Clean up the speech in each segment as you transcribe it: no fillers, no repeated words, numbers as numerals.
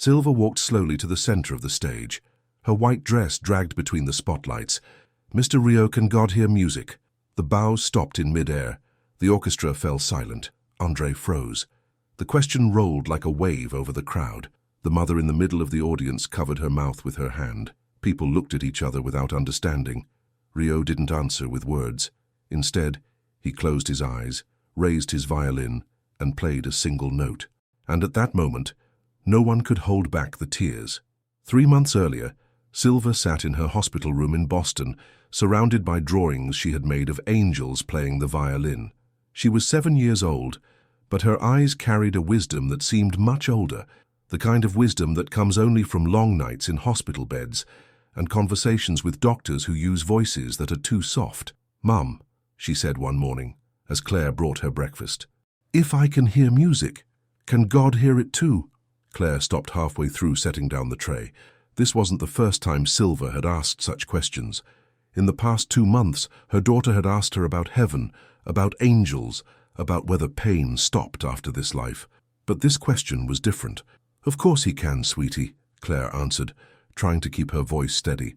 Silva walked slowly to the center of the stage. Her white dress dragged between the spotlights. "Mr. Rieu, can God hear music?" The bows stopped in mid-air. The orchestra fell silent. André froze. The question rolled like a wave over the crowd. The mother in the middle of the audience covered her mouth with her hand. People looked at each other without understanding. Rieu didn't answer with words. Instead, he closed his eyes, raised his violin, and played a single note. And at that moment, no one could hold back the tears. 3 months earlier, Silva sat in her hospital room in Boston, surrounded by drawings she had made of angels playing the violin. She was 7 years old, but her eyes carried a wisdom that seemed much older, the kind of wisdom that comes only from long nights in hospital beds and conversations with doctors who use voices that are too soft. "Mum," she said one morning, as Claire brought her breakfast, "if I can hear music, can God hear it too?" Claire stopped halfway through setting down the tray. This wasn't the first time Silva had asked such questions. In the past 2 months, her daughter had asked her about heaven, about angels, about whether pain stopped after this life. But this question was different. "Of course he can, sweetie," Claire answered, trying to keep her voice steady.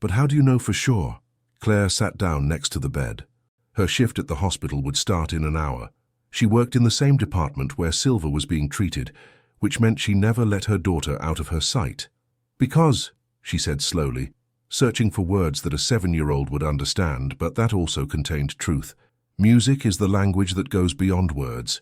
"But how do you know for sure?" Claire sat down next to the bed. Her shift at the hospital would start in an hour. She worked in the same department where Silva was being treated, which meant she never let her daughter out of her sight. "Because," she said slowly, searching for words that a 7-year-old would understand, but that also contained truth. "Music is the language that goes beyond words.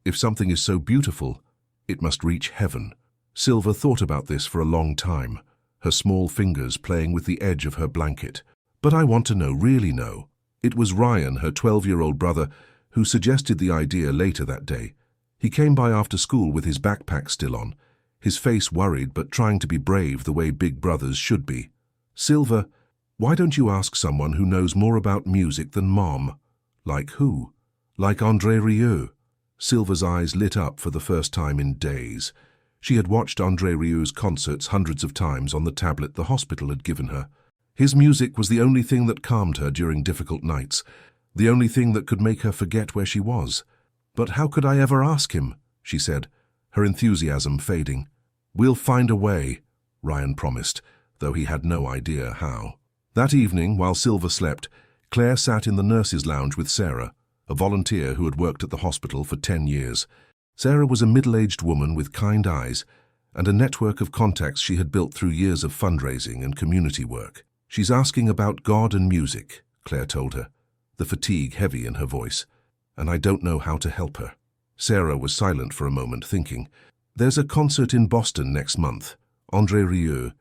If something is so beautiful, it must reach heaven." Silva thought about this for a long time, her small fingers playing with the edge of her blanket. "But I want to know, really know." It was Ryan, her 12-year-old brother, who suggested the idea later that day. He came by after school with his backpack still on, his face worried but trying to be brave the way big brothers should be. "Silva, why don't you ask someone who knows more about music than Mom?" "Like who?" "Like André Rieu." Silva's eyes lit up for the first time in days. She had watched André Rieu's concerts hundreds of times on the tablet the hospital had given her. His music was the only thing that calmed her during difficult nights, the only thing that could make her forget where she was. "But how could I ever ask him?" she said, her enthusiasm fading. "We'll find a way," Ryan promised, though he had no idea how. That evening, while Silva slept, Claire sat in the nurses' lounge with Sarah, a volunteer who had worked at the hospital for 10 years. Sarah was a middle-aged woman with kind eyes and a network of contacts she had built through years of fundraising and community work. "She's asking about God and music," Claire told her, the fatigue heavy in her voice, "and I don't know how to help her." Sarah was silent for a moment, thinking. "There's a concert in Boston next month, André Rieu.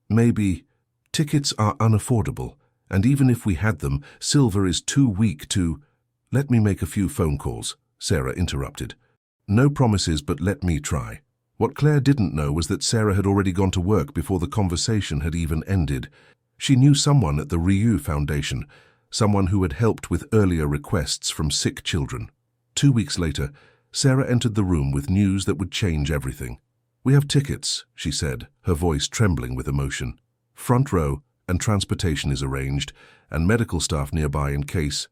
Maybe tickets are unaffordable, and even if we had them, Silva is too weak to—" "Let me make a few phone calls," Sarah interrupted. "No promises, but let me try." What Claire didn't know was that Sarah had already gone to work before the conversation had even ended. She knew someone at the Rieu Foundation, someone who had helped with earlier requests from sick children. 2 weeks later, Sarah entered the room with news that would change everything. "We have tickets," she said, her voice trembling with emotion. "Front row, and transportation is arranged, and medical staff nearby in case."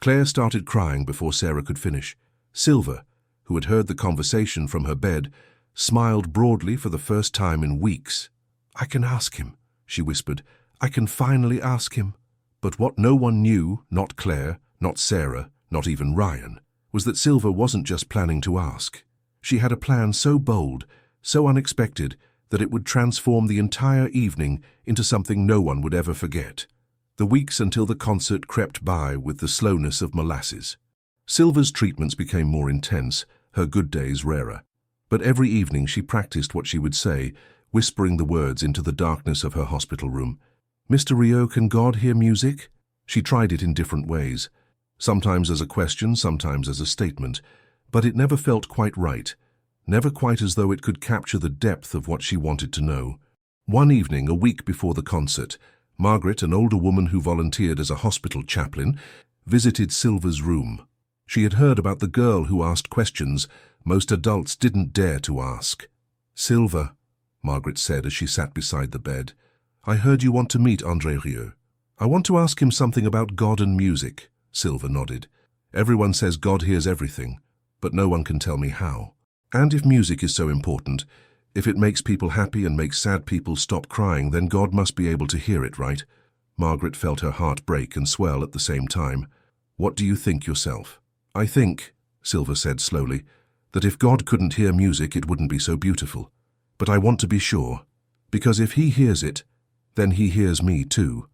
Claire started crying before Sarah could finish. Silva, who had heard the conversation from her bed, smiled broadly for the first time in weeks. "I can ask him," she whispered. "I can finally ask him." But what no one knew, not Claire, not Sarah, not even Ryan, was that Silva wasn't just planning to ask. She had a plan so bold, so unexpected, that it would transform the entire evening into something no one would ever forget. The weeks until the concert crept by with the slowness of molasses. Silva's treatments became more intense, her good days rarer. But every evening she practiced what she would say, whispering the words into the darkness of her hospital room. "Mr. Rieu, can God hear music?" She tried it in different ways, sometimes as a question, sometimes as a statement, but it never felt quite right, never quite as though it could capture the depth of what she wanted to know. One evening, a week before the concert, Margaret, an older woman who volunteered as a hospital chaplain, visited Silva's room. She had heard about the girl who asked questions most adults didn't dare to ask. "Silva," Margaret said as she sat beside the bed, "I heard you want to meet André Rieu. I want to ask him something about God and music." Silva nodded. "Everyone says God hears everything, but no one can tell me how. And if music is so important, If it makes people happy and makes sad people stop crying, then God must be able to hear it, right? Margaret felt her heart break and swell at the same time. What do you think yourself? I think, Silva said slowly, that if God couldn't hear music, it wouldn't be so beautiful. But I want to be sure, because if he hears it, then he hears me too,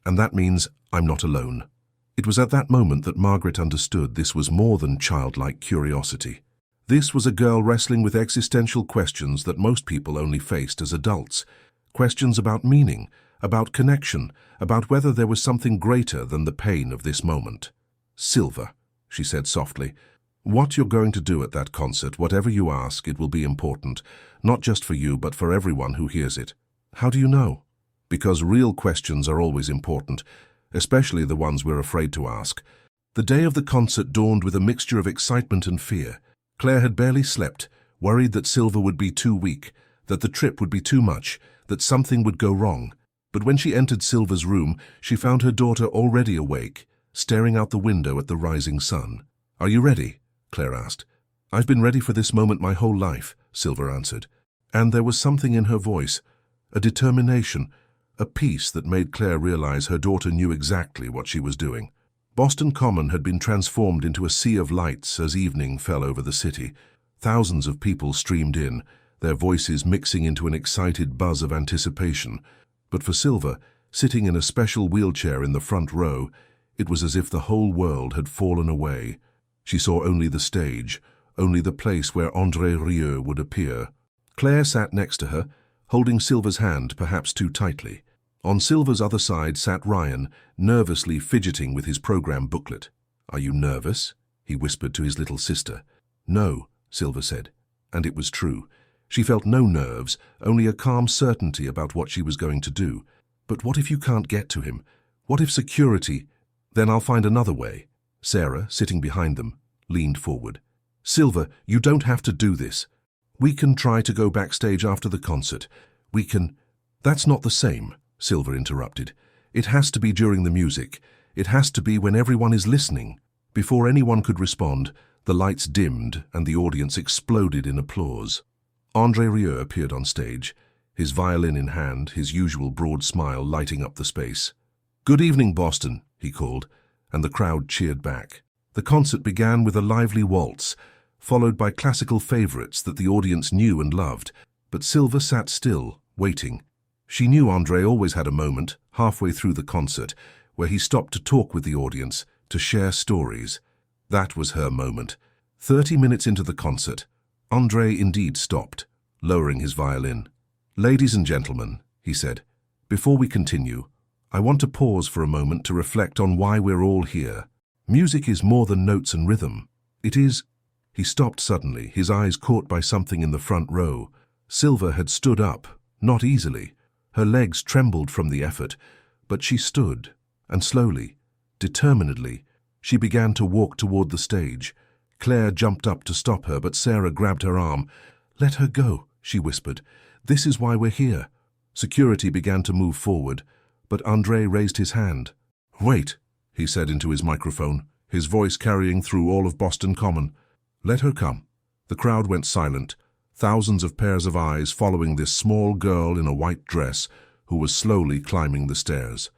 and that means I'm not alone. It was at that moment that Margaret understood this was more than childlike curiosity. This was a girl wrestling with existential questions that most people only faced as adults. Questions about meaning, about connection, about whether there was something greater than the pain of this moment. Silva, she said softly, what you're going to do at that concert, whatever you ask, it will be important, not just for you, but for everyone who hears it. How do you know? Because real questions are always important, especially the ones we're afraid to ask. The day of the concert dawned with a mixture of excitement and fear. Claire had barely slept, worried that Silva would be too weak, that the trip would be too much, that something would go wrong. But when she entered Silva's room, she found her daughter already awake, staring out the window at the rising sun. Are you ready? Claire asked. I've been ready for this moment my whole life, Silva answered. And there was something in her voice, a determination, a peace that made Claire realize her daughter knew exactly what she was doing. Boston Common had been transformed into a sea of lights as evening fell over the city. Thousands of people streamed in, their voices mixing into an excited buzz of anticipation. But for Silva, sitting in a special wheelchair in the front row, it was as if the whole world had fallen away. She saw only the stage, only the place where André Rieu would appear. Claire sat next to her, holding Silva's hand perhaps too tightly. On Silva's other side sat Ryan, nervously fidgeting with his program booklet. Are you nervous? He whispered to his little sister. No, Silva said. And it was true. She felt no nerves, only a calm certainty about what she was going to do. But what if you can't get to him? What if security? Then I'll find another way. Sarah, sitting behind them, leaned forward. Silva, you don't have to do this. We can try to go backstage after the concert. We can... That's not the same, Silva interrupted. It has to be during the music. It has to be when everyone is listening. Before anyone could respond, the lights dimmed and the audience exploded in applause. André Rieu appeared on stage, his violin in hand, his usual broad smile lighting up the space. Good evening, Boston, he called, and the crowd cheered back. The concert began with a lively waltz, followed by classical favorites that the audience knew and loved, but Silva sat still, waiting. She knew André always had a moment, halfway through the concert, where he stopped to talk with the audience, to share stories. That was her moment. 30 minutes into the concert, André indeed stopped, lowering his violin. Ladies and gentlemen, he said, before we continue, I want to pause for a moment to reflect on why we're all here. Music is more than notes and rhythm. It is... He stopped suddenly, his eyes caught by something in the front row. Silva had stood up, not easily. Her legs trembled from the effort, but she stood, and slowly, determinedly, she began to walk toward the stage. Claire jumped up to stop her, but Sarah grabbed her arm. Let her go, she whispered. This is why we're here. Security began to move forward, but André raised his hand. Wait, he said into his microphone, his voice carrying through all of Boston Common. Let her come. The crowd went silent, thousands of pairs of eyes following this small girl in a white dress who was slowly climbing the stairs.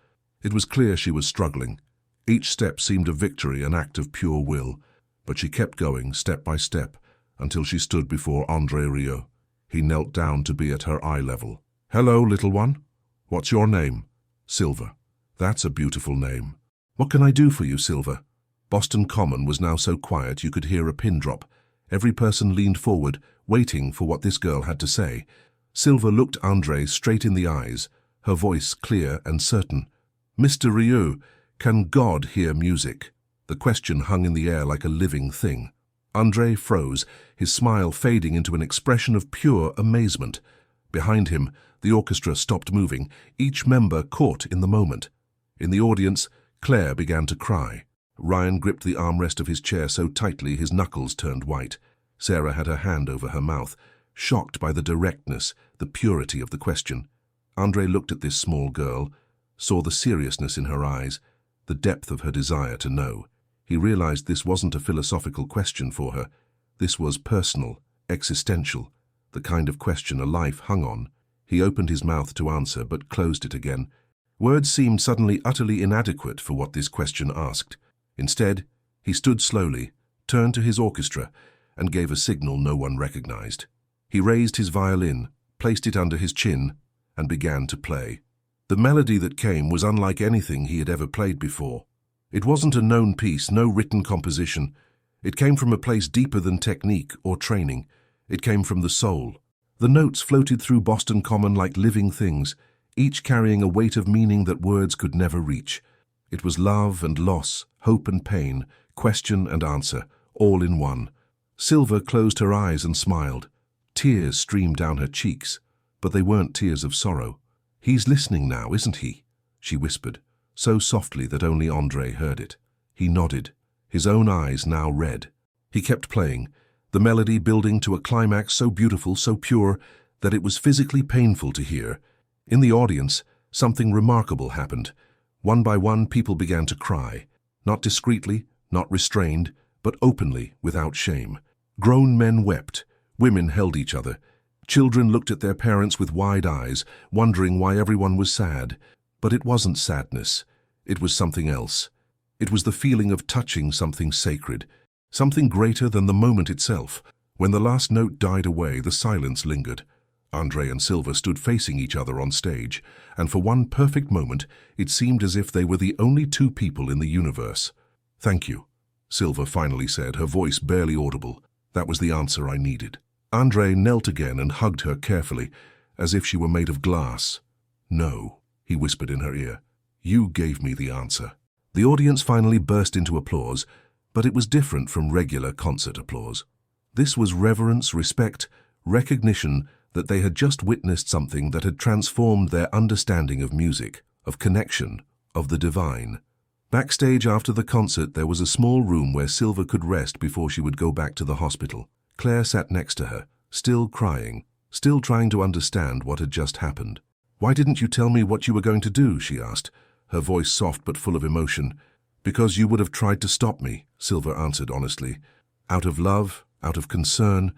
It was clear she was struggling. Each step seemed a victory, an act of pure will, but she kept going step by step until she stood before André Rieu. He knelt down to be at her eye level. Hello, little one. What's your name? Silva. That's a beautiful name. What can I do for you, Silva? Boston Common was now so quiet you could hear a pin drop. Every person leaned forward, waiting for what this girl had to say. Silva looked André straight in the eyes, her voice clear and certain. Mr. Rieu, can God hear music? The question hung in the air like a living thing. André froze, his smile fading into an expression of pure amazement. Behind him, the orchestra stopped moving, each member caught in the moment. In the audience, Claire began to cry. Ryan gripped the armrest of his chair so tightly his knuckles turned white. Sarah had her hand over her mouth, shocked by the directness, the purity of the question. André looked at this small girl, saw the seriousness in her eyes, the depth of her desire to know. He realized this wasn't a philosophical question for her. This was personal, existential. the kind of question a life hung on. He opened his mouth to answer, but closed it again. Words seemed suddenly utterly inadequate for what this question asked. Instead, he stood slowly, turned to his orchestra, and gave a signal no one recognized. He raised his violin, placed it under his chin, and began to play. The melody that came was unlike anything he had ever played before. It wasn't a known piece, no written composition. It came from a place deeper than technique or training. It came from the soul. The notes floated through Boston Common like living things, each carrying a weight of meaning that words could never reach. It was love and loss, hope and pain, question and answer, all in one. Silva closed her eyes and smiled. Tears streamed down her cheeks, but they weren't tears of sorrow. "He's listening now, isn't he?" she whispered, so softly that only André heard it. He nodded, his own eyes now red. He kept playing, the melody building to a climax so beautiful, so pure, that it was physically painful to hear. In the audience, something remarkable happened. One by one, people began to cry, not discreetly, not restrained, but openly, without shame. Grown men wept, women held each other. Children looked at their parents with wide eyes, wondering why everyone was sad. But it wasn't sadness. It was something else. It was the feeling of touching something sacred, something greater than the moment itself. When the last note died away, the silence lingered. André and Silva stood facing each other on stage, and for one perfect moment, it seemed as if they were the only two people in the universe. "Thank you," Silva finally said, her voice barely audible. "That was the answer I needed." André knelt again and hugged her carefully, as if she were made of glass. "No," he whispered in her ear. "You gave me the answer." The audience finally burst into applause, but it was different from regular concert applause. This was reverence, respect, recognition that they had just witnessed something that had transformed their understanding of music, of connection, of the divine. Backstage after the concert, there was a small room where Silva could rest before she would go back to the hospital. Claire sat next to her, still crying, still trying to understand what had just happened. "Why didn't you tell me what you were going to do?" she asked, her voice soft but full of emotion. "Because you would have tried to stop me," Silva answered honestly. "Out of love, out of concern,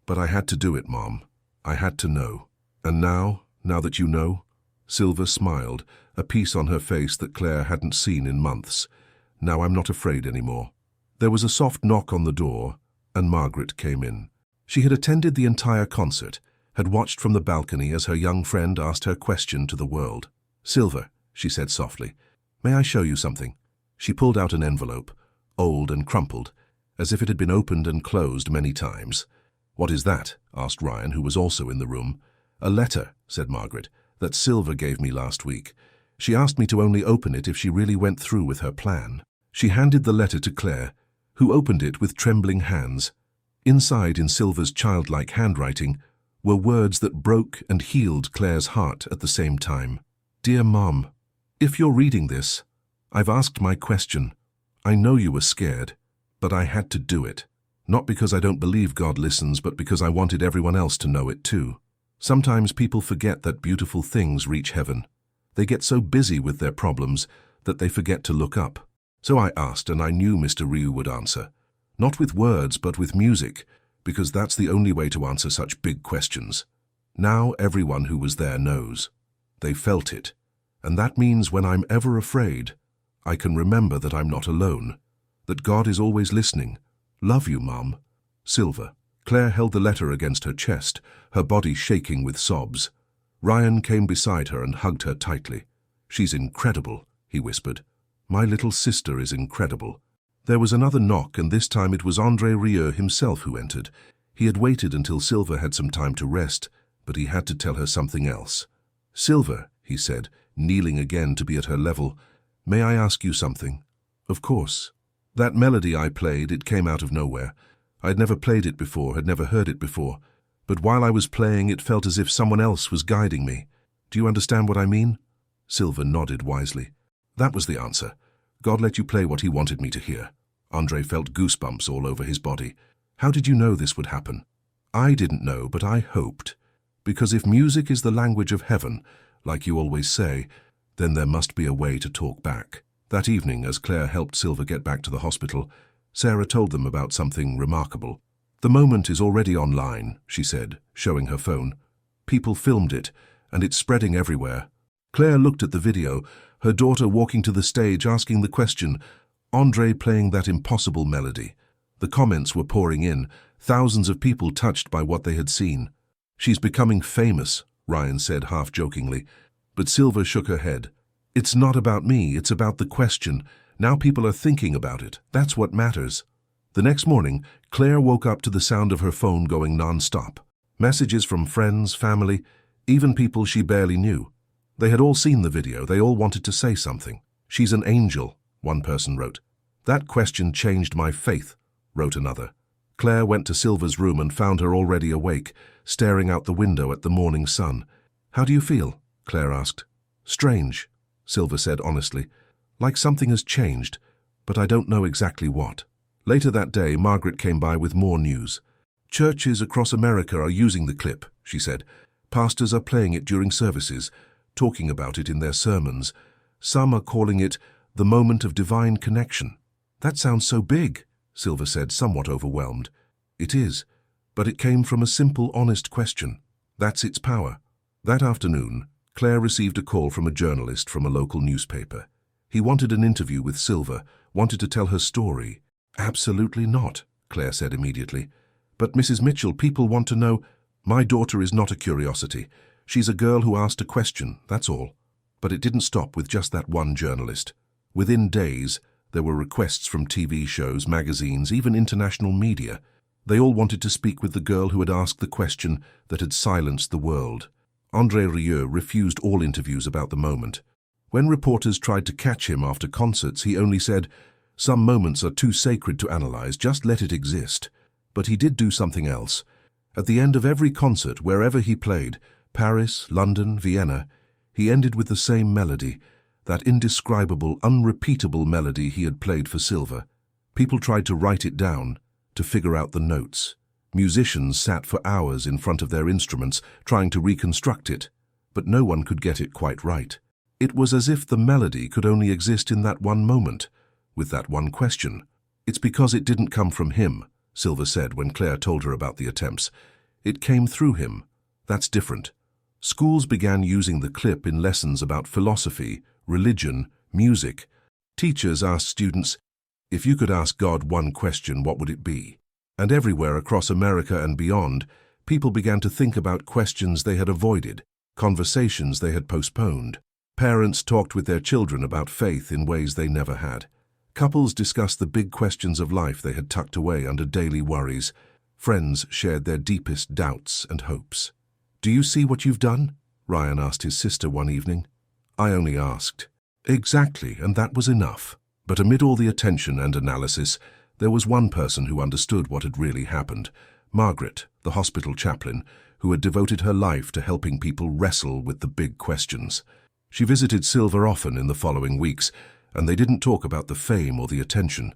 but I had to do it, Mom. I had to know. And now that you know?" Silva smiled, a peace on her face that Claire hadn't seen in months. "Now I'm not afraid anymore." There was a soft knock on the door, and Margaret came in. She had attended the entire concert, had watched from the balcony as her young friend asked her question to the world. "Silva," she said softly, "may I show you something?" She pulled out an envelope, old and crumpled, as if it had been opened and closed many times. "What is that?" asked Ryan, who was also in the room. "A letter," said Margaret, "that Silva gave me last week. She asked me to only open it if she really went through with her plan." She handed the letter to Claire, who opened it with trembling hands. Inside, in Silva's childlike handwriting, were words that broke and healed Claire's heart at the same time. "Dear Mom, if you're reading this, I've asked my question. I know you were scared, but I had to do it. Not because I don't believe God listens, but because I wanted everyone else to know it too. Sometimes people forget that beautiful things reach heaven. They get so busy with their problems that they forget to look up. So I asked, and I knew Mr. Rieu would answer. Not with words, but with music, because that's the only way to answer such big questions. Now everyone who was there knows. They felt it. And that means when I'm ever afraid, I can remember that I'm not alone, that God is always listening. Love you, Mom. Silva." Claire held the letter against her chest, her body shaking with sobs. Ryan came beside her and hugged her tightly. "She's incredible," he whispered. "My little sister is incredible." There was another knock, and this time it was André Rieu himself who entered. He had waited until Silva had some time to rest, but he had to tell her something else. "Silva," he said, kneeling again to be at her level, "may I ask you something?" "Of course." "That melody I played, it came out of nowhere. I'd never played it before, had never heard it before. But while I was playing, it felt as if someone else was guiding me. Do you understand what I mean?" Silva nodded wisely. "That was the answer. God let you play what he wanted me to hear." André felt goosebumps all over his body. "How did you know this would happen?" "I didn't know, but I hoped. Because if music is the language of heaven, like you always say, then there must be a way to talk back." That evening, as Claire helped Silva get back to the hospital, Sarah told them about something remarkable. The moment is already online, she said, showing her phone. People filmed it, and it's spreading everywhere. Claire looked at the video, her daughter walking to the stage asking the question, André playing that impossible melody. The comments were pouring in, thousands of people touched by what they had seen. She's becoming famous, Ryan said half-jokingly, but Silva shook her head. It's not about me, it's about the question. Now people are thinking about it. That's what matters. The next morning, Claire woke up to the sound of her phone going non-stop. Messages from friends, family, even people she barely knew. They had all seen the video, they all wanted to say something. She's an angel, one person wrote. That question changed my faith, wrote another. Claire went to Silva's room and found her already awake, staring out the window at the morning sun. How do you feel? Claire asked. Strange, Silva said honestly. Like something has changed, but I don't know exactly what. Later that day, Margaret came by with more news. Churches across America are using the clip, she said. Pastors are playing it during services, talking about it in their sermons. Some are calling it the moment of divine connection. That sounds so big, Silva said, somewhat overwhelmed. It is, but it came from a simple, honest question. That's its power. That afternoon, Claire received a call from a journalist from a local newspaper. He wanted an interview with Silva, wanted to tell her story. Absolutely not, Claire said immediately. But Mrs. Mitchell, people want to know. My daughter is not a curiosity. She's a girl who asked a question, that's all. But it didn't stop with just that one journalist. Within days, there were requests from TV shows, magazines, even international media. They all wanted to speak with the girl who had asked the question that had silenced the world. André Rieu refused all interviews about the moment. When reporters tried to catch him after concerts, he only said, "Some moments are too sacred to analyze, just let it exist." But he did do something else. At the end of every concert, wherever he played, Paris, London, Vienna, he ended with the same melody, that indescribable, unrepeatable melody he had played for Silva. People tried to write it down, to figure out the notes. Musicians sat for hours in front of their instruments, trying to reconstruct it, but no one could get it quite right. It was as if the melody could only exist in that one moment, with that one question. It's because it didn't come from him, Silva said when Claire told her about the attempts. It came through him. That's different. Schools began using the clip in lessons about philosophy, religion, music. Teachers asked students, if you could ask God one question, what would it be? And everywhere across America and beyond, people began to think about questions they had avoided, conversations they had postponed. Parents talked with their children about faith in ways they never had. Couples discussed the big questions of life they had tucked away under daily worries. Friends shared their deepest doubts and hopes. Do you see what you've done? Ryan asked his sister one evening. I only asked. Exactly, and that was enough. But amid all the attention and analysis, there was one person who understood what had really happened. Margaret, the hospital chaplain, who had devoted her life to helping people wrestle with the big questions. She visited Silva often in the following weeks, and they didn't talk about the fame or the attention.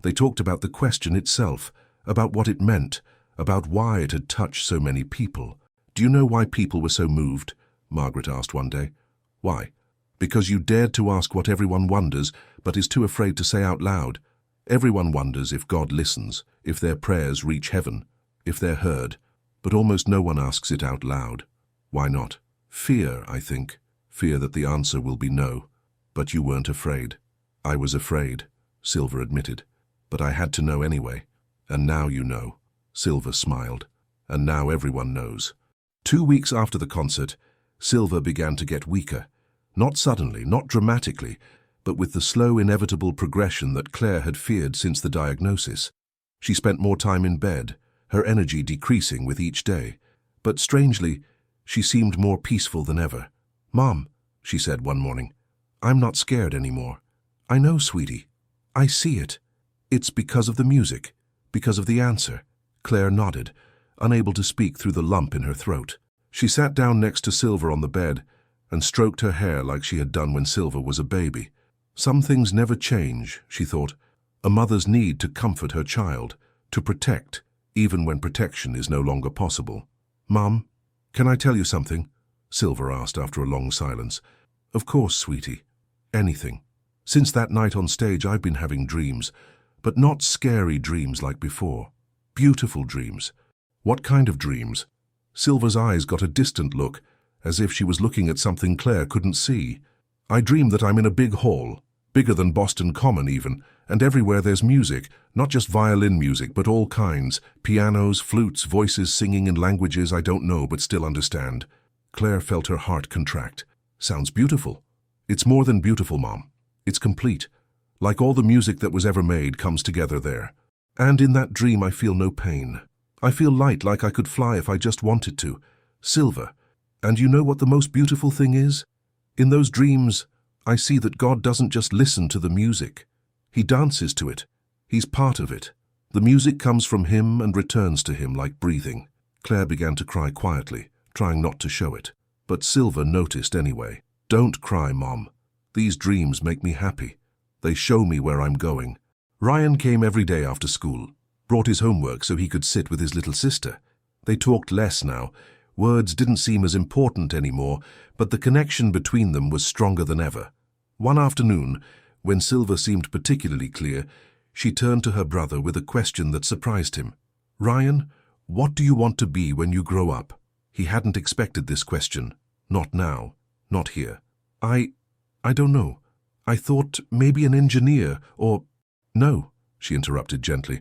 They talked about the question itself, about what it meant, about why it had touched so many people. Do you know why people were so moved? Margaret asked one day. Why? Because you dared to ask what everyone wonders, but is too afraid to say out loud. Everyone wonders if God listens, if their prayers reach heaven, if they're heard, but almost no one asks it out loud. Why not? Fear, I think. Fear that the answer will be no. But you weren't afraid. I was afraid, Silva admitted. But I had to know anyway. And now you know. Silva smiled. And now everyone knows. 2 weeks after the concert, Silva began to get weaker. Not suddenly, not dramatically, but with the slow, inevitable progression that Claire had feared since the diagnosis. She spent more time in bed, her energy decreasing with each day. But strangely, she seemed more peaceful than ever. Mom, she said one morning, I'm not scared anymore. I know, sweetie. I see it. It's because of the music, because of the answer. Claire nodded, unable to speak through the lump in her throat. She sat down next to Silva on the bed and stroked her hair like she had done when Silva was a baby. Some things never change, she thought. A mother's need to comfort her child, to protect, even when protection is no longer possible. Mom, can I tell you something? Silva asked after a long silence. Of course, sweetie. Anything. Since that night on stage, I've been having dreams, but not scary dreams like before. Beautiful dreams. What kind of dreams? Silva's eyes got a distant look, as if she was looking at something Claire couldn't see. I dream that I'm in a big hall, bigger than Boston Common even, and everywhere there's music, not just violin music, but all kinds, pianos, flutes, voices singing in languages I don't know but still understand. Claire felt her heart contract. Sounds beautiful. It's more than beautiful, Mom. It's complete. Like all the music that was ever made comes together there. And in that dream I feel no pain. I feel light, like I could fly if I just wanted to. Silva. And you know what the most beautiful thing is? In those dreams, I see that God doesn't just listen to the music. He dances to it. He's part of it. The music comes from him and returns to him like breathing. Claire began to cry quietly, trying not to show it. But Silva noticed anyway. Don't cry, Mom. These dreams make me happy. They show me where I'm going. Ryan came every day after school, brought his homework so he could sit with his little sister. They talked less now. Words didn't seem as important anymore, but the connection between them was stronger than ever. One afternoon, when Silva seemed particularly clear, she turned to her brother with a question that surprised him. "Ryan, what do you want to be when you grow up?" He hadn't expected this question. Not now. Not here. I don't know. I thought maybe an engineer or... No, she interrupted gently.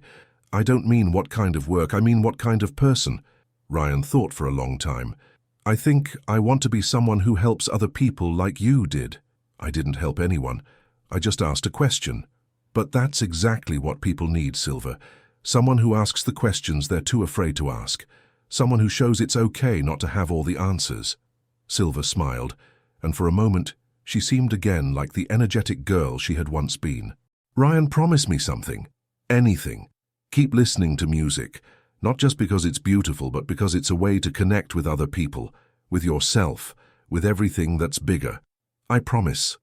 I don't mean what kind of work, I mean what kind of person. Ryan thought for a long time. I think I want to be someone who helps other people like you did. I didn't help anyone. I just asked a question. But that's exactly what people need, Silva. Someone who asks the questions they're too afraid to ask. Someone who shows it's okay not to have all the answers. Silva smiled, and for a moment she seemed again like the energetic girl she had once been. Ryan, promise me something. Anything. Keep listening to music. Not just because it's beautiful, but because it's a way to connect with other people, with yourself, with everything that's bigger. I promise.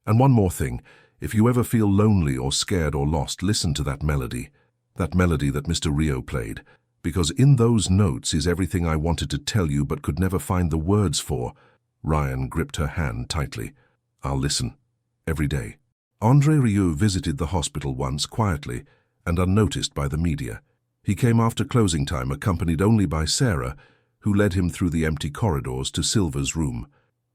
And one more thing. If you ever feel lonely or scared or lost, listen to that melody that Mr. Rieu played, because in those notes is everything I wanted to tell you but could never find the words for. Ryan gripped her hand tightly. I'll listen. Every day. André Rieu visited the hospital once quietly and unnoticed by the media. He came after closing time, accompanied only by Sarah, who led him through the empty corridors to Silva's room.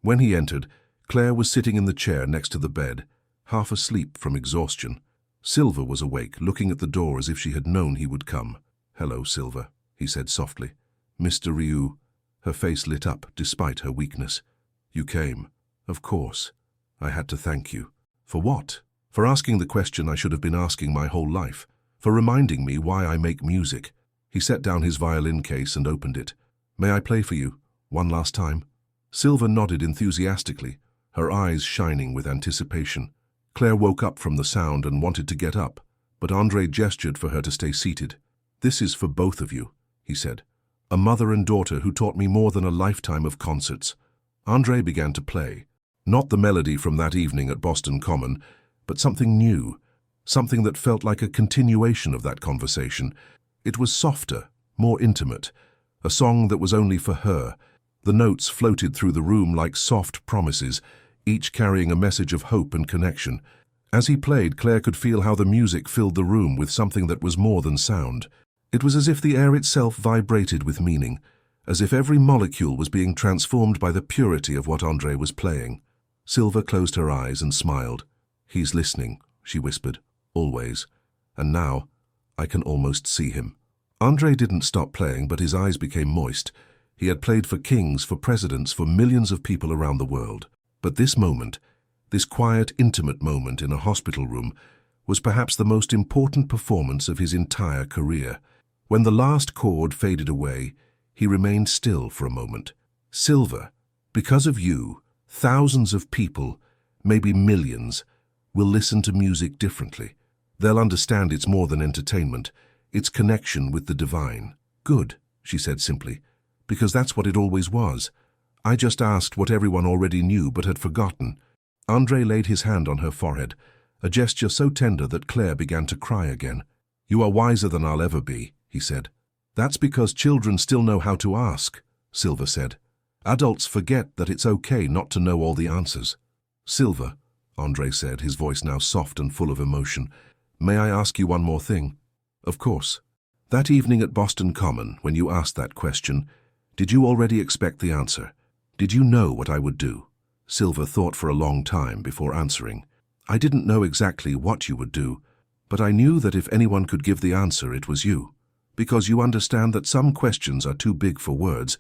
When he entered, Claire was sitting in the chair next to the bed, half asleep from exhaustion. Silva was awake, looking at the door as if she had known he would come. "Hello, Silva," he said softly. "Mr. Rieu." Her face lit up despite her weakness. "You came." "Of course. I had to thank you." "For what?" "For asking the question I should have been asking my whole life. For reminding me why I make music." He set down his violin case and opened it. "May I play for you? One last time?" Silva nodded enthusiastically, her eyes shining with anticipation. Claire woke up from the sound and wanted to get up, but André gestured for her to stay seated. "This is for both of you," he said. "A mother and daughter who taught me more than a lifetime of concerts." André began to play. Not the melody from that evening at Boston Common, but something new, something that felt like a continuation of that conversation. It was softer, more intimate, a song that was only for her. The notes floated through the room like soft promises, each carrying a message of hope and connection. As he played, Claire could feel how the music filled the room with something that was more than sound. It was as if the air itself vibrated with meaning, as if every molecule was being transformed by the purity of what André was playing. Silva closed her eyes and smiled. "He's listening," she whispered, "always. And now, I can almost see him." André didn't stop playing, but his eyes became moist. He had played for kings, for presidents, for millions of people around the world. But this moment, this quiet, intimate moment in a hospital room, was perhaps the most important performance of his entire career. When the last chord faded away, he remained still for a moment. "Silva, because of you, thousands of people, maybe millions, will listen to music differently. They'll understand it's more than entertainment, it's connection with the divine." "Good," she said simply, "because that's what it always was. I just asked what everyone already knew but had forgotten." André laid his hand on her forehead, a gesture so tender that Claire began to cry again. "You are wiser than I'll ever be," he said. "That's because children still know how to ask," Silva said. "Adults forget that it's okay not to know all the answers." "Silva," André said, his voice now soft and full of emotion, "may I ask you one more thing?" "Of course." That evening at Boston Common, when you asked that question, did you already expect the answer? Did you know what I would do? Silva thought for a long time before answering. I didn't know exactly what you would do, but I knew that if anyone could give the answer, it was you. Because you understand that some questions are too big for words.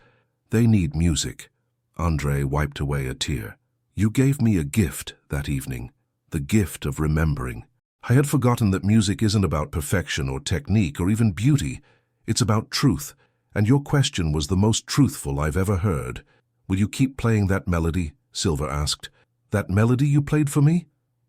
They need music. André wiped away a tear. You gave me a gift that evening, the gift of remembering. I had forgotten that music isn't about perfection or technique or even beauty. It's about truth, and your question was the most truthful I've ever heard. Will you keep playing that melody? Silva asked. That melody you played for me?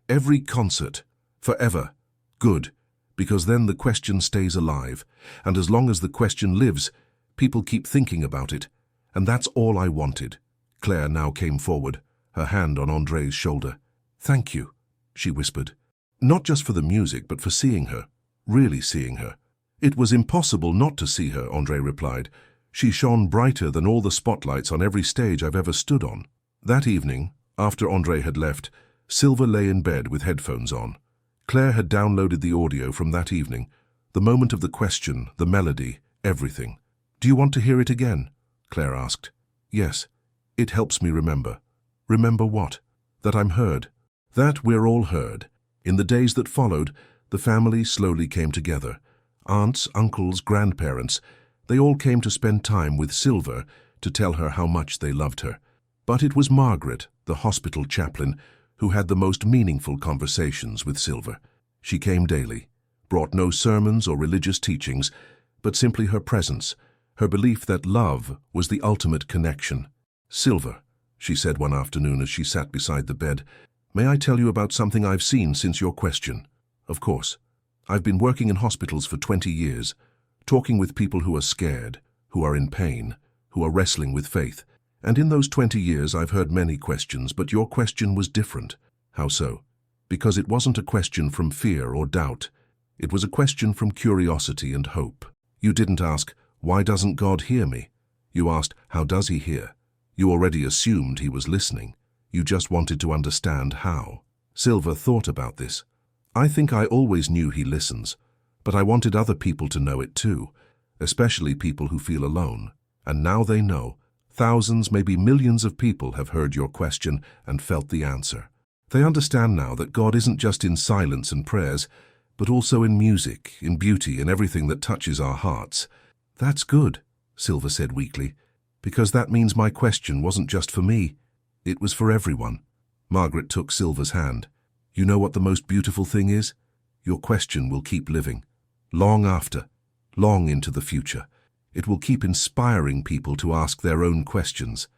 Every concert. Forever. Good. Because then the question stays alive, and as long as the question lives, people keep thinking about it. And that's all I wanted. Claire now came forward, her hand on André's shoulder. Thank you, she whispered. Not just for the music, but for seeing her. Really seeing her. It was impossible not to see her, André replied. She shone brighter than all the spotlights on every stage I've ever stood on. That evening, after André had left, Silva lay in bed with headphones on. Claire had downloaded the audio from that evening, the moment of the question, the melody, everything. Do you want to hear it again? Claire asked. Yes. It helps me remember. Remember what? That I'm heard. That we're all heard. In the days that followed, the family slowly came together. Aunts, uncles, grandparents, they all came to spend time with Silva to tell her how much they loved her. But it was Margaret, the hospital chaplain, who had the most meaningful conversations with Silva. She came daily, brought no sermons or religious teachings, but simply her presence, her belief that love was the ultimate connection. Silva, she said one afternoon as she sat beside the bed, may I tell you about something I've seen since your question? Of course. I've been working in hospitals for 20 years, talking with people who are scared, who are in pain, who are wrestling with faith. And in those 20 years I've heard many questions, but your question was different. How so? Because it wasn't a question from fear or doubt. It was a question from curiosity and hope. You didn't ask, why doesn't God hear me? You asked, how does he hear? You already assumed he was listening. You just wanted to understand how. Silva thought about this. I think I always knew he listens, but I wanted other people to know it too, especially people who feel alone. And now they know. Thousands, maybe millions of people have heard your question and felt the answer. They understand now that God isn't just in silence and prayers, but also in music, in beauty, in everything that touches our hearts. That's good, Silva said weakly, because that means my question wasn't just for me. It was for everyone. Margaret took Silva's hand. You know what the most beautiful thing is? Your question will keep living. Long after, long into the future. It will keep inspiring people to ask their own questions,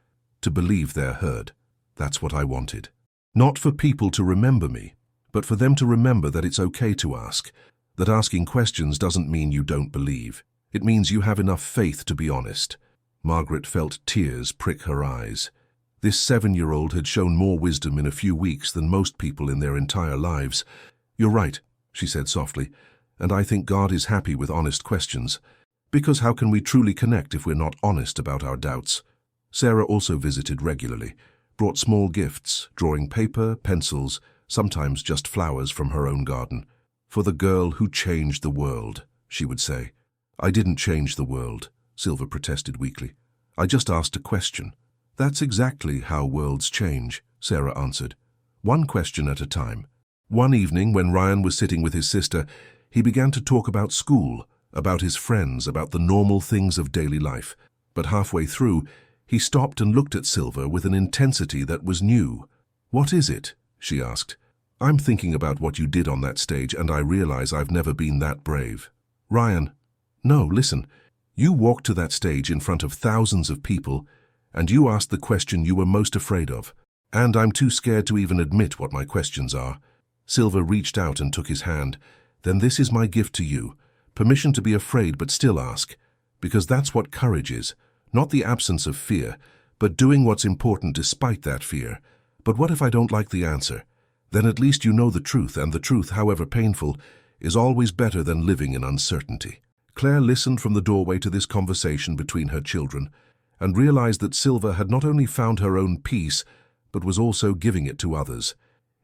to believe they're heard. That's what I wanted. Not for people to remember me, but for them to remember that it's okay to ask, that asking questions doesn't mean you don't believe. It means you have enough faith to be honest. Margaret felt tears prick her eyes. This 7-year-old had shown more wisdom in a few weeks than most people in their entire lives. You're right, she said softly, and I think God is happy with honest questions. Because how can we truly connect if we're not honest about our doubts? Sarah also visited regularly, brought small gifts, drawing paper, pencils, sometimes just flowers from her own garden. For the girl who changed the world, she would say. I didn't change the world, Silva protested weakly. I just asked a question. That's exactly how worlds change, Sarah answered. One question at a time. One evening, when Ryan was sitting with his sister, he began to talk about school, about his friends, about the normal things of daily life. But halfway through, he stopped and looked at Silva with an intensity that was new. What is it? She asked. I'm thinking about what you did on that stage, and I realize I've never been that brave. Ryan, no, listen. You walked to that stage in front of thousands of people, and you asked the question you were most afraid of. And I'm too scared to even admit what my questions are. Silva reached out and took his hand. Then this is my gift to you. Permission to be afraid but still ask, because that's what courage is, not the absence of fear, but doing what's important despite that fear. But what if I don't like the answer? Then at least you know the truth, and the truth, however painful, is always better than living in uncertainty. Claire listened from the doorway to this conversation between her children, and realized that Silva had not only found her own peace, but was also giving it to others.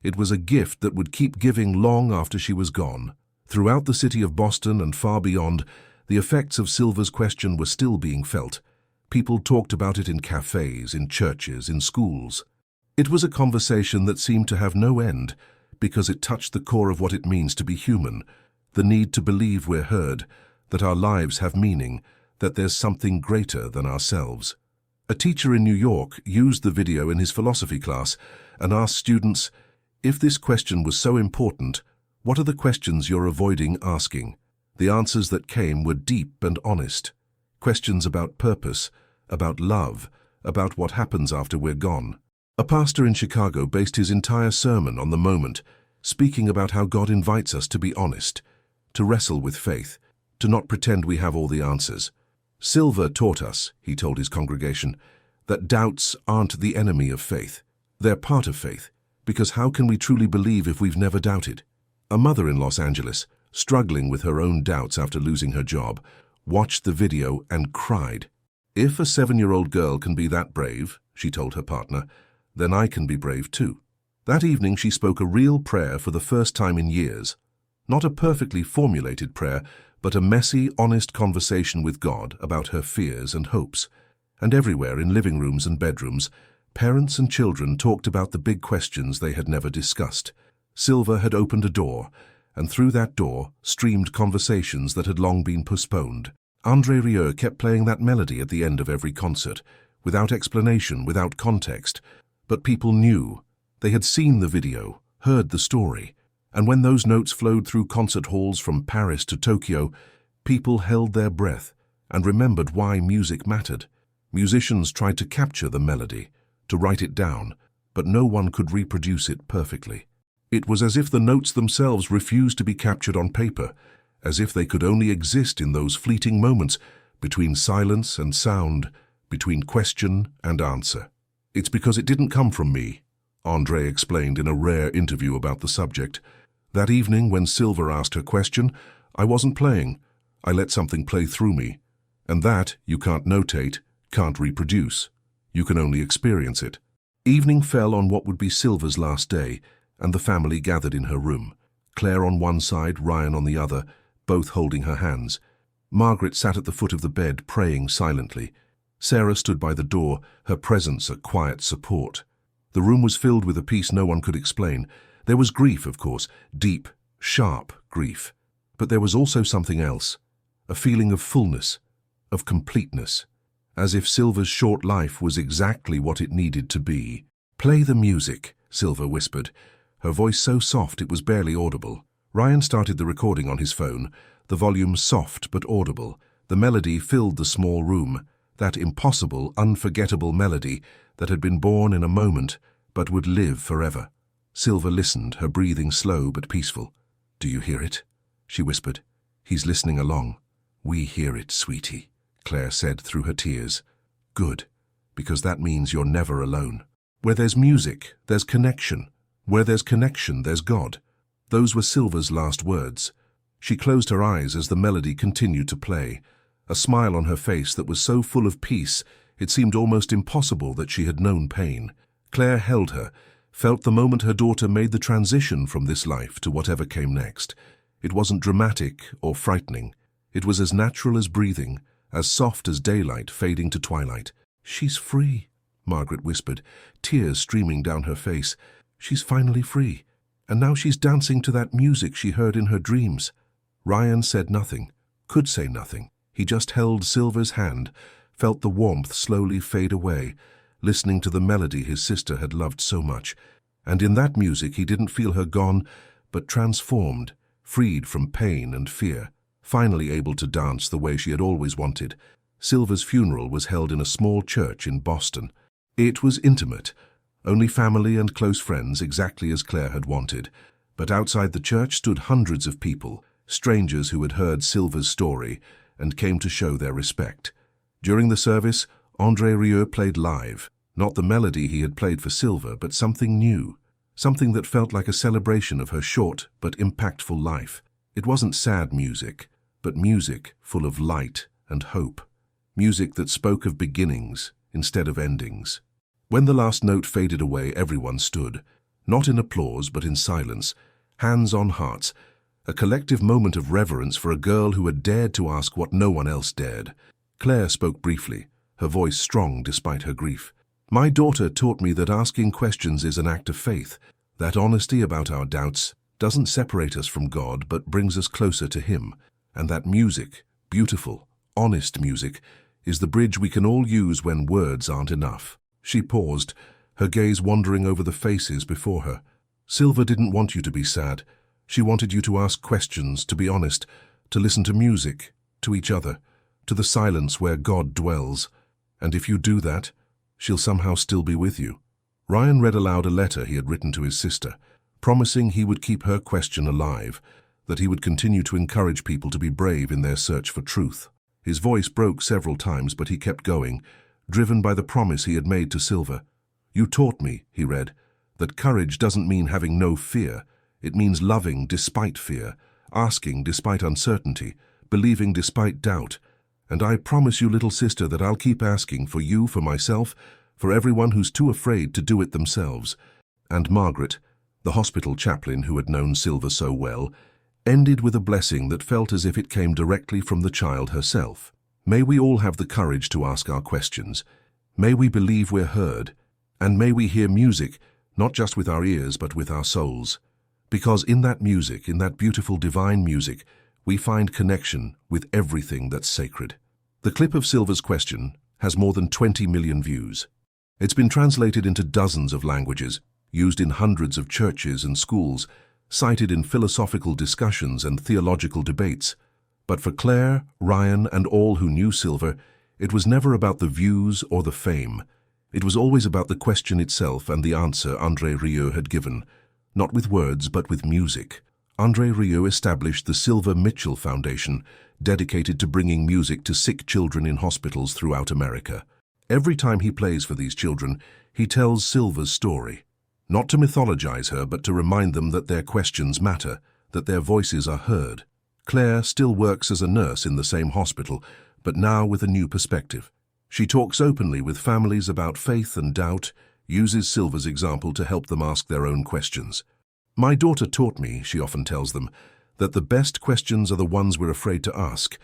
It was a gift that would keep giving long after she was gone. Throughout the city of Boston and far beyond, The effects of Silva's question were still being felt. People talked about it in cafes, in churches, in schools. It was a conversation that seemed to have no end, because it touched the core of what it means to be human, the need to believe we're heard, that our lives have meaning, that there's something greater than ourselves. A teacher in New York used the video in his philosophy class and asked students, if this question was so important, what are the questions you're avoiding asking? The answers that came were deep and honest. Questions about purpose, about love, about what happens after we're gone. A pastor in Chicago based his entire sermon on the moment, speaking about how God invites us to be honest, to wrestle with faith, to not pretend we have all the answers. Silva taught us, he told his congregation, that doubts aren't the enemy of faith. They're part of faith, because how can we truly believe if we've never doubted? A mother in Los Angeles, struggling with her own doubts after losing her job, watched the video and cried. If a 7-year-old girl can be that brave, she told her partner, then I can be brave too. That evening she spoke a real prayer for the first time in years. Not a perfectly formulated prayer, but a messy, honest conversation with God about her fears and hopes. And everywhere, in living rooms and bedrooms, parents and children talked about the big questions they had never discussed. Silva had opened a door, and through that door streamed conversations that had long been postponed. André Rieu kept playing that melody at the end of every concert, without explanation, without context. But people knew. They had seen the video, heard the story. And when those notes flowed through concert halls from Paris to Tokyo, people held their breath and remembered why music mattered. Musicians tried to capture the melody, to write it down, but no one could reproduce it perfectly. It was as if the notes themselves refused to be captured on paper, as if they could only exist in those fleeting moments between silence and sound, between question and answer. It's because it didn't come from me, André explained in a rare interview about the subject. That evening, when Silva asked her question, I wasn't playing. I let something play through me. And that you can't notate, can't reproduce. You can only experience it. Evening fell on what would be Silva's last day, and the family gathered in her room. Claire on one side, Ryan on the other, both holding her hands. Margaret sat at the foot of the bed, praying silently. Sarah stood by the door, her presence a quiet support. The room was filled with a peace no one could explain. There was grief, of course, deep, sharp grief. But there was also something else, a feeling of fullness, of completeness, as if Silva's short life was exactly what it needed to be. Play the music, Silva whispered, her voice so soft it was barely audible. Ryan started the recording on his phone, the volume soft but audible. The melody filled the small room, that impossible, unforgettable melody that had been born in a moment but would live forever. Silva listened, her breathing slow but peaceful. Do you hear it? She whispered. He's listening along. We hear it, sweetie, Claire said through her tears. Good, because that means you're never alone. Where there's music, there's connection. Where there's connection, there's God. Those were Silva's last words. She closed her eyes as the melody continued to play, a smile on her face that was so full of peace it seemed almost impossible that she had known pain. Claire held her, felt the moment her daughter made the transition from this life to whatever came next. It wasn't dramatic or frightening. It was as natural as breathing, as soft as daylight fading to twilight. She's free, Margaret whispered, tears streaming down her face. She's finally free, and now she's dancing to that music she heard in her dreams. Ryan said nothing, could say nothing. He just held Silva's hand, felt the warmth slowly fade away, listening to the melody his sister had loved so much. And in that music he didn't feel her gone, but transformed, freed from pain and fear, finally able to dance the way she had always wanted. Silva's funeral was held in a small church in Boston. It was intimate, only family and close friends, exactly as Claire had wanted. But outside the church stood hundreds of people, strangers who had heard Silva's story and came to show their respect. During the service, André Rieu played live, not the melody he had played for Silva, but something new, something that felt like a celebration of her short but impactful life. It wasn't sad music, but music full of light and hope, music that spoke of beginnings instead of endings. When the last note faded away, everyone stood, not in applause but in silence, hands on hearts, a collective moment of reverence for a girl who had dared to ask what no one else dared. Claire spoke briefly, her voice strong despite her grief. "My daughter taught me that asking questions is an act of faith, that honesty about our doubts doesn't separate us from God but brings us closer to Him, and that music, beautiful, honest music, is the bridge we can all use when words aren't enough." She paused, her gaze wandering over the faces before her. "Silva didn't want you to be sad. She wanted you to ask questions, to be honest, to listen to music, to each other, to the silence where God dwells. And if you do that, she'll somehow still be with you." Ryan read aloud a letter he had written to his sister, promising he would keep her question alive, that he would continue to encourage people to be brave in their search for truth. His voice broke several times, but he kept going, driven by the promise he had made to Silva. "You taught me," he read, "that courage doesn't mean having no fear. It means loving despite fear, asking despite uncertainty, believing despite doubt. And I promise you, little sister, that I'll keep asking for you, for myself, for everyone who's too afraid to do it themselves." And Margaret, the hospital chaplain who had known Silva so well, ended with a blessing that felt as if it came directly from the child herself. "May we all have the courage to ask our questions. May we believe we're heard. And may we hear music, not just with our ears, but with our souls. Because in that music, in that beautiful divine music, we find connection with everything that's sacred." The clip of Silva's question has more than 20 million views. It's been translated into dozens of languages, used in hundreds of churches and schools, cited in philosophical discussions and theological debates. But for Claire, Ryan, and all who knew Silva, it was never about the views or the fame. It was always about the question itself and the answer André Rieu had given, not with words but with music. André Rieu established the Silva Mitchell Foundation, dedicated to bringing music to sick children in hospitals throughout America. Every time he plays for these children, he tells Silva's story. Not to mythologize her, but to remind them that their questions matter, that their voices are heard. Claire still works as a nurse in the same hospital, but now with a new perspective. She talks openly with families about faith and doubt, uses Silva's example to help them ask their own questions. "My daughter taught me," she often tells them, "that the best questions are the ones we're afraid to ask,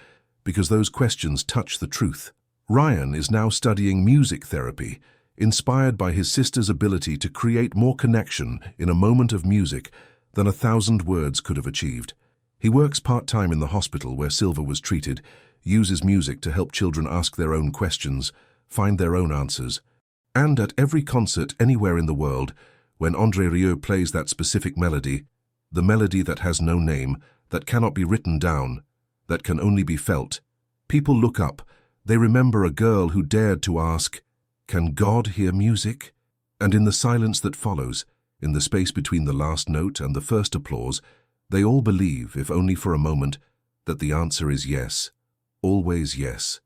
because those questions touch the truth." Ryan is now studying music therapy, inspired by his sister's ability to create more connection in a moment of music than 1,000 words could have achieved. He works part-time in the hospital where Silva was treated, uses music to help children ask their own questions, find their own answers. And at every concert anywhere in the world, when André Rieu plays that specific melody, the melody that has no name, that cannot be written down, that can only be felt, people look up. They remember a girl who dared to ask, "Can God hear music?" And in the silence that follows, in the space between the last note and the first applause, they all believe, if only for a moment, that the answer is yes, always yes.